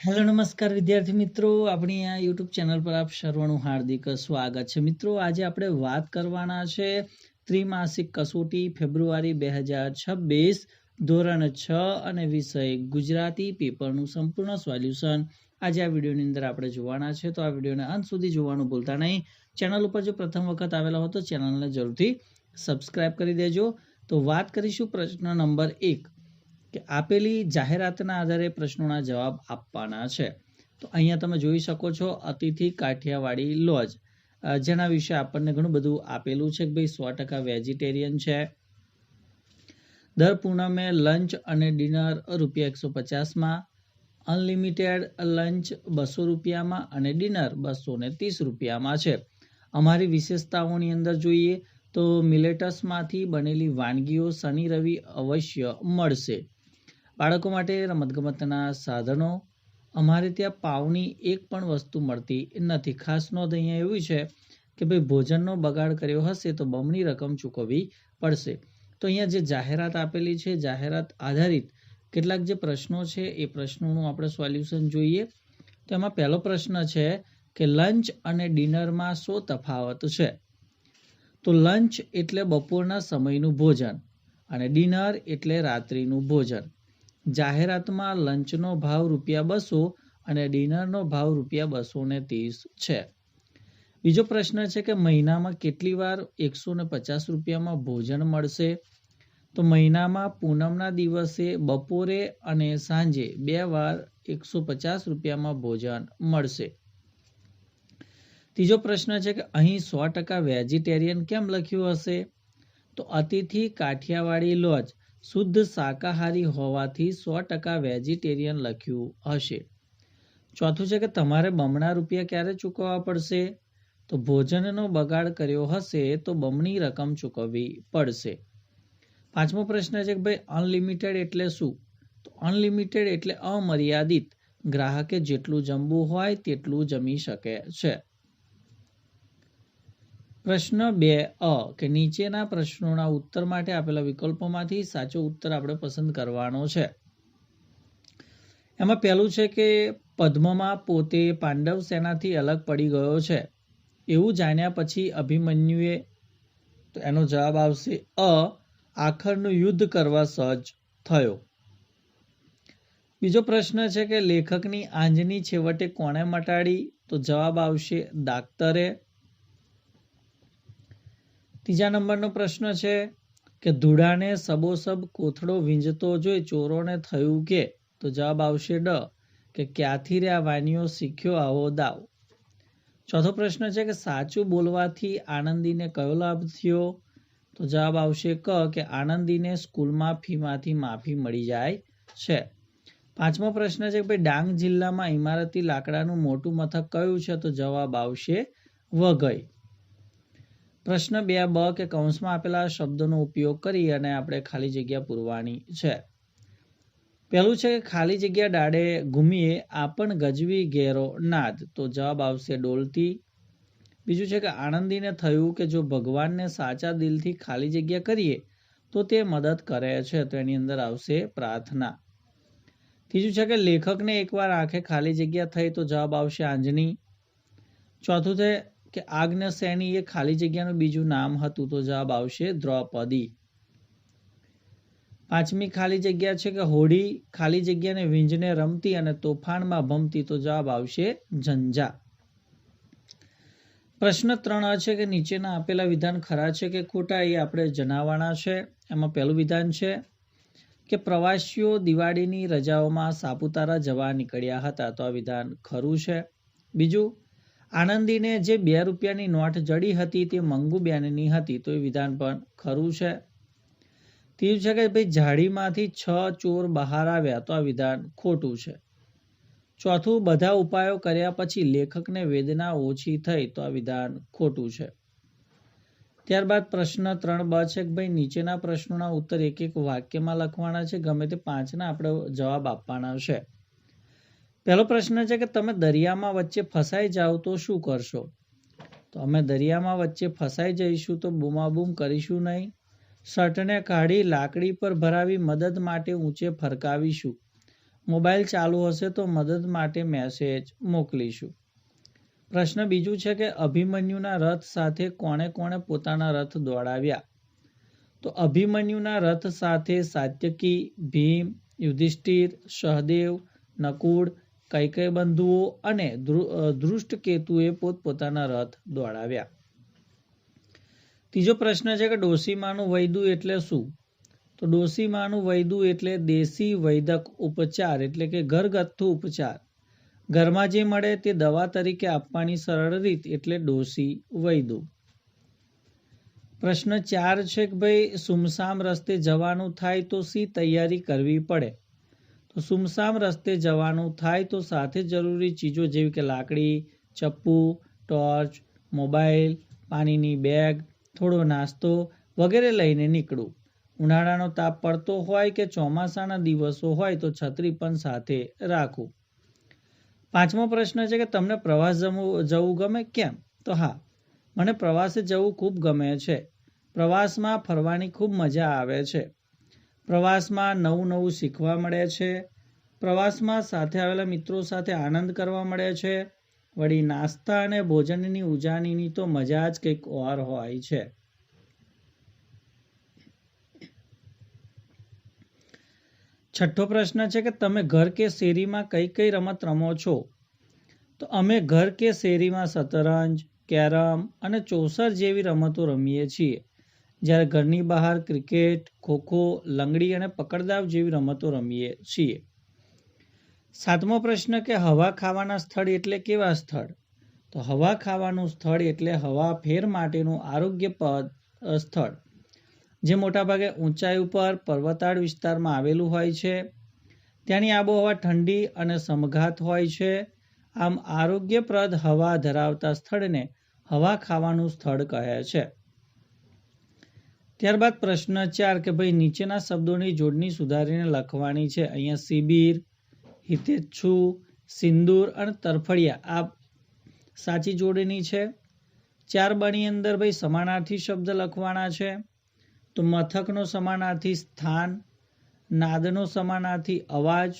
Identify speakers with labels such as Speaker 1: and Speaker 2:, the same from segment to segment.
Speaker 1: Hello નમસ્કાર વિદ્યાર્થી મિત્રો, આપણી આ યુટ્યુબ ચેનલ પર આપ સર્વનું હાર્દિક સ્વાગત છે. મિત્રો, આજે આપણે વાત કરવાના છે ત્રિમાસિક કસોટી ફેબ્રુઆરી 2026 ધોરણ 6 અને વિષય ગુજરાતી પેપરનું સંપૂર્ણ સોલ્યુશન આજે આ વિડીયોની અંદર આપણે જોવાના છે. તો આ વિડીયોને અંત સુધી જોવાનું ભૂલતા નહીં. ચેનલ ઉપર જો પ્રથમ વખત આવેલા હો તો ચેનલને જરૂરથી સબસ્ક્રાઇબ કરી દેજો. તો વાત કરીશું પ્રશ્ન નંબર 1 કે આપેલી જાહેરાતના આધારે પ્રશ્નોના જવાબ આપવાના છે. તો અહીંયા તમે જોઈ શકો છો અતિથિ કાઠિયાવાડી લોજ, જેના વિશે આપણને ઘણું બધું આપેલું છે કે ભાઈ 100% વેજીટેરિયન છે. દર પૂનમે લંચ અને ડિનર ₹150માં, અનલિમિટેડ લંચ ₹200 અને ડિનર ₹230 છે. અમારી વિશેષતાઓની અંદર જોઈએ તો મિલેટસમાંથી બનેલી વાનગીઓ શનિ રવિ અવશ્ય મળશે. બાળકો માટે રમતગમતના સાધનો, અમારે ત્યાં પાવની એક પણ વસ્તુ મળતી નથી. ખાસ નોંધ અહીંયા એવી છે કે ભાઈ ભોજનનો બગાડ કર્યો હશે તો બમણી રકમ ચૂકવવી પડશે. તો અહીંયા જે જાહેરાત આપેલી છે, જાહેરાત આધારિત કેટલાક જે પ્રશ્નો છે એ પ્રશ્નોનું આપણે સોલ્યુશન જોઈએ. તો એમાં પહેલો પ્રશ્ન છે કે લંચ અને ડિનરમાં શું તફાવત છે? તો લંચ એટલે બપોરના સમયનું ભોજન અને ડિનર એટલે રાત્રિનું ભોજન. જાહેરાતમાં લંચનો ભાવ ₹200 અને ડિનરનો ભાવ ₹230 છે. બીજો પ્રશ્ન છે કે મહિનામાં કેટલી વાર ₹150માં ભોજન મળશે? તો મહિનામાં પૂનમના દિવસે બપોરે અને સાંજે 2 વાર ₹150માં ભોજન મળશે. ત્રીજો પ્રશ્ન છે કે અહીં 100% વેજીટેરિયન કેમ લખ્યું હશે? તો અતિથિ કાઠિયાવાડી લોજ શુદ્ધ શાકાહારી હોવાથી 100% વેજીટેરિયન લખ્યું હશે. ચોથું છે કે તમારે બમણા રૂપિયા ક્યારે ચૂકવવા પડશે? તો ભોજનનો બગાડ કર્યો હશે તો બમણી રકમ ચૂકવવી પડશે. પાંચમો પ્રશ્ન છે કે ભાઈ અનલિમિટેડ એટલે શું? તો અનલિમિટેડ એટલે અમર્યાદિત, ગ્રાહકે જેટલું જમવું હોય તેટલું જમી શકે છે. પ્રશ્ન 2 કે નીચેના પ્રશ્નોના ઉત્તર માટે આપેલા વિકલ્પોમાંથી સાચો ઉત્તર આપણે પસંદ કરવાનો છે. એમાં પહેલું છે કે પદ્મમાં પોતે પાંડવ સેનાથી અલગ પડી ગયો છે એવું જાણ્યા પછી અભિમન્યુએ, તો એનો જવાબ આવશે આખરનું યુદ્ધ કરવા સજ્જ થયો. બીજો પ્રશ્ન છે કે લેખકની આંજની છેવટે કોણે મટાડી? તો જવાબ આવશે દાક્તરે. ત્રીજા નંબરનો પ્રશ્ન છે કે ધૂળાને સબોસબ કોથળો વીંજતો જોઈ ચોરોને થયું કે? તો જવાબ આવશે કે ક્યાંથી રે આ વાનીઓ શીખ્યો આવો દાવ. ચોથો પ્રશ્ન છે કે સાચું બોલવાથી આનંદીને કયો લાભ થયો? તો જવાબ આવશે કે આનંદીને સ્કૂલમાં ફીમાંથી માફી મળી જાય છે. પાંચમો પ્રશ્ન છે કે ભાઈ ડાંગ જિલ્લામાં ઇમારતી લાકડાનું મોટું મથક કયું છે? તો જવાબ આવશે વઘઈ. પ્રશ્ન 2 કે કૌંસમાં આપેલા શબ્દોનો ઉપયોગ કરી અને આપણે ખાલી જગ્યા પૂરવાની છે. પહેલું છે કે ખાલી જગ્યા ડાળે ઘૂમીએ આપણ ગજવી ઘેરો નાદ, તો જવાબ આવશે ડોલતી. બીજું છે કે આનંદીને થયું કે જો ભગવાનને સાચા દિલથી ખાલી જગ્યા કરીએ તો તે મદદ કરે છે, તો એની અંદર આવશે પ્રાર્થના. ત્રીજું છે કે લેખકને એકવાર આંખે ખાલી જગ્યા થઈ, તો જવાબ આવશે આંજની. ચોથું છે કે આજ્ઞસેની એ ખાલી જગ્યાનું બીજું નામ હતું, તો જવાબ આવશે દ્રૌપદી. પાંચમી ખાલી જગ્યા છે કે હોડી ખાલી જગ્યાને વીંજને રમતી અને તોફાનમાં ભમતી, તો જવાબ આવશે ઝંઝા. પ્રશ્ન 3 છે કે નીચેના આપેલા વિધાન ખરા છે કે ખોટા એ આપણે જણાવવાના છે. એમાં પહેલું વિધાન છે કે પ્રવાસીઓ દિવાળીની રજાઓમાં સાપુતારા જવા નીકળ્યા હતા, તો આ વિધાન ખરું છે. બીજું, આનંદીને જે ₹2ની નોટ જડી હતી તે મંગુબેનની હતી, તો એ વિધાન પણ ખરું છે. ત્રીજું છે કે ભાઈ જાળીમાંથી 6 ચોર બહાર આવ્યા, તો આ વિધાન ખોટું છે. ચોથું, બધા ઉપાયો કર્યા પછી લેખકને વેદના ઓછી થઈ, તો આ વિધાન ખોટું છે. ત્યારબાદ પ્રશ્ન 3 છે કે ભાઈ નીચેના પ્રશ્નોના ઉત્તર એક એક વાક્યમાં લખવાના છે. ગમે તે 5ના આપણે જવાબ આપવાના છે. પહેલો પ્રશ્ન છે કે તમે દરિયામાં વચ્ચે ફસાઈ જાઓ તો શું કરશો? તો અમે દરિયામાં વચ્ચે ફસાઈ જઈશું તો બૂમાબૂમ કરીશું નહીં. શર્ટને કાઢી લાકડી પર ભરાવી મદદ માટે ઊંચે ફરકાવીશું. મોબાઈલ ચાલુ હશે તો મદદ માટે મેસેજ મોકલીશું. પ્રશ્ન બીજું છે કે અભિમન્યુના રથ સાથે કોણે કોણે પોતાના રથ દોડાવ્યા? તો અભિમન્યુના રથ સાથે સાત્યકી, ભીમ, યુધિષ્ઠિર, સહદેવ, નકુળ, કૈકેય બંધુઓ અને ધૃષ્ટકેતુએ પોતપોતાના રથ દોડાવ્યા. ત્રીજો પ્રશ્ન છે કે ડોશીમાનું વૈદું એટલે શું? તો ડોશીમાનું વૈદું એટલે દેશી વૈદક ઉપચાર એટલે કે ઘરગથ્થુ ઉપચાર. ઘરમાં જે મળે તે દવા તરીકે આપવાની સરળ રીત એટલે ડોશી વૈદું. પ્રશ્ન 4 છે કે ભાઈ સુમસામ રસ્તે જવાનું થાય તો શી તૈયારી કરવી પડે? તો સુમસામ રસ્તે જવાનું થાય તો સાથે જરૂરી ચીજો જેવી કે લાકડી, ચપ્પુ, ટોર્ચ, મોબાઈલ, પાણીની બેગ, થોડો નાસ્તો વગેરે લઈને નીકળવું. ઉનાળાનો તાપ પડતો હોય કે ચોમાસાના દિવસો હોય તો છત્રી પણ સાથે રાખવું. 5મો પ્રશ્ન છે કે તમને પ્રવાસ જવું ગમે? કેમ? તો હા, મને પ્રવાસે જવું ખૂબ ગમે છે. પ્રવાસમાં ફરવાની ખૂબ મજા આવે છે. પ્રવાસમાં નવું નવું શીખવા મળે છે. પ્રવાસમાં સાથે આવેલા મિત્રો સાથે આનંદ કરવા મળે છે. વળી નાસ્તા અને ભોજનની ઉજાણીની તો મજા જ કંઈક ઓર હોય છે. છઠ્ઠો પ્રશ્ન છે કે તમે ઘર કે શેરીમાં કઈ કઈ રમત રમો છો? તો અમે ઘર કે શેરીમાં શતરંજ, કેરમ અને ચોસર જેવી રમતો રમીએ છીએ. જ્યારે ઘરની બહાર ક્રિકેટ, ખોખો, લંગડી અને પકડદાવ જેવી રમતો રમીએ છીએ. 7મો પ્રશ્ન કે હવા ખાવાના સ્થળ એટલે કેવા સ્થળ? તો હવા ખાવાનું સ્થળ એટલે હવા ફેર માટેનું આરોગ્યપ્રદ સ્થળ જે મોટાભાગે ઊંચાઈ ઉપર પર્વતાળ વિસ્તારમાં આવેલું હોય છે. ત્યાંની આબોહવા ઠંડી અને સમઘાત હોય છે. આમ આરોગ્યપ્રદ હવા ધરાવતા સ્થળને હવા ખાવાનું સ્થળ કહે છે. ત્યારબાદ પ્રશ્ન 4 કે ભાઈ નીચેના શબ્દોની જોડણી સુધારીને લખવાની છે. અહીંયા શિબિર, હિતેચ્છુ, સિંદૂર અને તરફડિયા આ સાચી જોડણી છે. 4 ની અંદર ભાઈ સમાનાર્થી શબ્દ લખવાના છે. તો મથકનો સમાનાર્થી સ્થાન, નાદનો સમાનાર્થી અવાજ,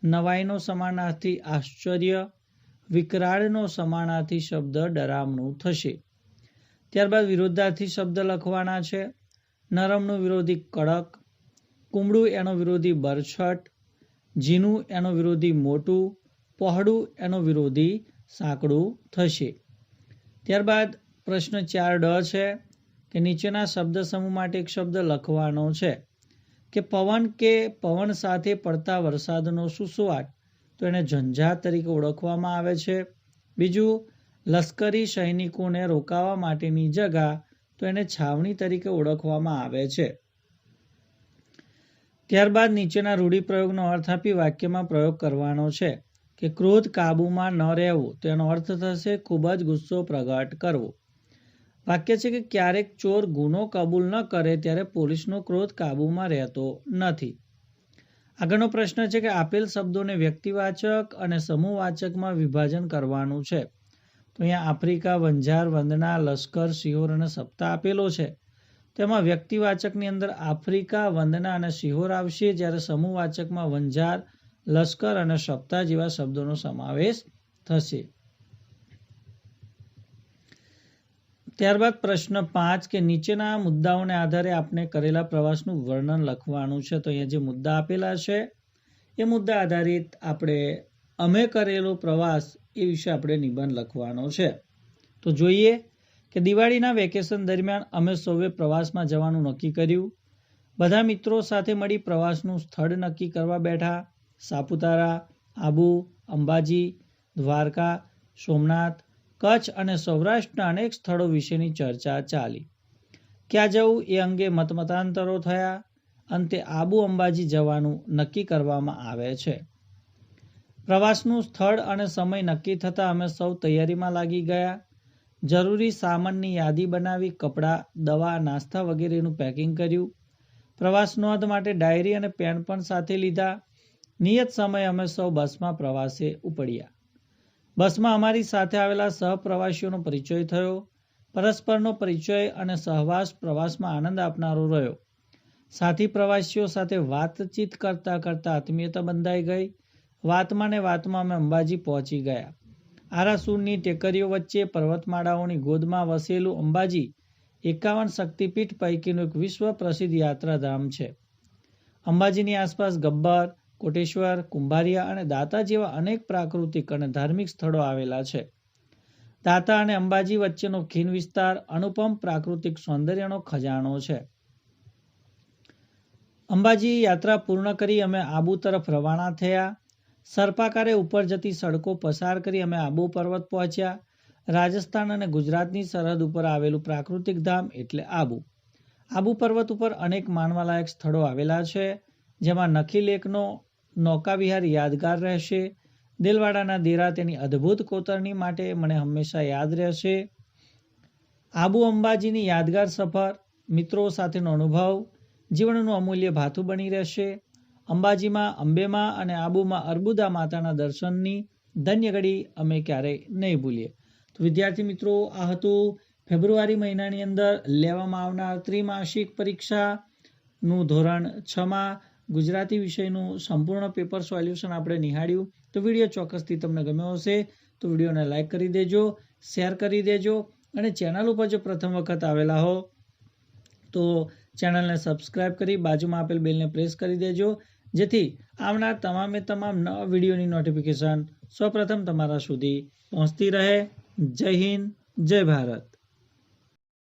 Speaker 1: નવાઈનો સમાનાર્થી આશ્ચર્ય, વિકરાળનો સમાનાર્થી શબ્દ ડરામણું થશે. ત્યારબાદ વિરોધાર્થી શબ્દ લખવાના છે. નરમનું વિરોધી કડક, કુમળું એનો વિરોધી બરછટ, ઝીણું એનો વિરોધી મોટું, પહોળું એનો વિરોધી સાંકડું થશે. ત્યારબાદ પ્રશ્ન 4 છે કે નીચેના શબ્દ સમૂહ માટે એક શબ્દ લખવાનો છે કે પવન સાથે પડતા વરસાદનો સુસવાટ તો એને ઝંઝાટ તરીકે ઓળખવામાં આવે છે. બીજું, લશ્કરી સૈનિકોને રોકાવા માટેની જગા તો એને છાવણી તરીકે ઓળખવામાં આવે છે. ત્યારબાદ નીચેના રૂઢિપ્રયોગનો અર્થ આપી વાક્યમાં પ્રયોગ કરવાનો છે કે ક્રોધ કાબૂમાં ન રહેવું તો એનો અર્થ થશે ખૂબ જ ગુસ્સો પ્રગટ કરવો. વાક્ય છે કે ક્યારેક ચોર ગુનો કબૂલ ન કરે ત્યારે પોલીસનો ક્રોધ કાબૂમાં રહેતો નથી. આગળનો પ્રશ્ન છે કે આપેલ શબ્દોને વ્યક્તિવાચક અને સમૂહવાચકમાં વિભાજન કરવાનું છે. તો અહીંયા આફ્રિકા, વંજાર, વંદના, લશ્કર, સિહોર અને સપ્તાહ આપેલો છે. તેમાં વ્યક્તિવાચકની અંદર આફ્રિકા, વંદના અને સિહોર આવશે, જ્યારે સમૂહવાચકમાં વંજાર, લશ્કર અને સપ્તાહ જેવા શબ્દોનો સમાવેશ થશે. ત્યારબાદ પ્રશ્ન 5 કે નીચેના મુદ્દાઓને આધારે આપણે કરેલા પ્રવાસનું વર્ણન લખવાનું છે. તો અહીંયા જે મુદ્દા આપેલા છે એ મુદ્દા આધારિત આપણે અમે કરેલો પ્રવાસ એ વિશે આપણે નિબંધ લખવાનો છે. તો જોઈએ કે દિવાળીના વેકેશન દરમિયાન અમે સૌએ પ્રવાસમાં જવાનું નક્કી કર્યું. બધા મિત્રો સાથે મળી પ્રવાસનું સ્થળ નક્કી કરવા બેઠા. સાપુતારા, આબુ, અંબાજી, દ્વારકા, સોમનાથ, કચ્છ અને સૌરાષ્ટ્રના અનેક સ્થળો વિશેની ચર્ચા ચાલી. ક્યાં જવું એ અંગે મતમતાંતરો થયા. અંતે આબુ અંબાજી જવાનું નક્કી કરવામાં આવે છે. પ્રવાસનું સ્થળ અને સમય નક્કી થતાં અમે સૌ તૈયારીમાં લાગી ગયા. જરૂરી સામાનની યાદી બનાવી કપડાં, દવા, નાસ્તા વગેરેનું પેકિંગ કર્યું. પ્રવાસ નોંધ માટે ડાયરી અને પેન પણ સાથે લીધા. નિયત સમયે અમે સૌ બસમાં પ્રવાસે ઉપડ્યા. બસમાં અમારી સાથે આવેલા સહપ્રવાસીઓનો પરિચય થયો. પરસ્પરનો પરિચય અને સહવાસ પ્રવાસમાં આનંદ આપનારો રહ્યો. સાથી પ્રવાસીઓ સાથે વાતચીત કરતા કરતા આત્મીયતા બંધાઈ ગઈ. વાતમાં ને વાતમાં અમે અંબાજી પહોંચી ગયા. આરાસુરની ટેકરીઓ વચ્ચે પર્વતમાળાઓની ગોદમાં વસેલું અંબાજી 51 શક્તિપીઠ પૈકીનું એક વિશ્વ પ્રસિદ્ધ યાત્રાધામ છે. અંબાજીની આસપાસ ગબ્બર, કોટેશ્વર, કુંભારિયા અને દાતા જેવા અનેક પ્રાકૃતિક અને ધાર્મિક સ્થળો આવેલા છે. દાતા અને અંબાજી વચ્ચેનો ખીણ વિસ્તાર અનુપમ પ્રાકૃતિક સૌંદર્યનો ખજાનો છે. અંબાજી યાત્રા પૂર્ણ કરી અમે આબુ તરફ રવાના થયા. સર્પાકારે ઉપર જતી સડકો પસાર કરી અમે આબુ પર્વત પહોંચ્યા. રાજસ્થાન અને ગુજરાતની સરહદ ઉપર આવેલું પ્રાકૃતિક ધામ એટલે આબુ. આબુ પર્વત ઉપર અનેક માનવાલાયક સ્થળો આવેલા છે, જેમાં નખી લેકનો નૌકાવિહાર યાદગાર રહેશે. દિલવાડાના દેરા તેની અદ્ભુત કોતરણી માટે મને હંમેશા યાદ રહેશે. આબુ અંબાજીની યાદગાર સફર, મિત્રો સાથેનો અનુભવ જીવનનું અમૂલ્ય ભાથું બની રહેશે. અંબાજીમાં અંબેમાં અને આબુમાં અર્બુદા માતાના દર્શનની ધન્ય ઘડી અમે ક્યારેય નહીં ભૂલીએ. તો વિદ્યાર્થી મિત્રો, આ હતું ફેબ્રુઆરી મહિનાની અંદર લેવામાં આવનાર ત્રિમાસિક પરીક્ષાનું ધોરણ 6માં ગુજરાતી વિષયનું સંપૂર્ણ પેપર સોલ્યુશન આપણે નિહાળ્યું. તો વિડીયો ચોક્કસથી તમને ગમ્યો હશે તો વિડીયોને લાઈક કરી દેજો, શેર કરી દેજો અને ચેનલ ઉપર જો પ્રથમ વખત આવેલા હો તો ચેનલને સબસ્ક્રાઇબ કરી બાજુમાં આપેલ બેલને પ્રેસ કરી દેજો, જેથી આવનાર તમામ નવા વિડીયોની નોટિફિકેશન સૌપ્રથમ તમારા સુધી પહોંચતી રહે. જય હિન્દ, જય ભારત.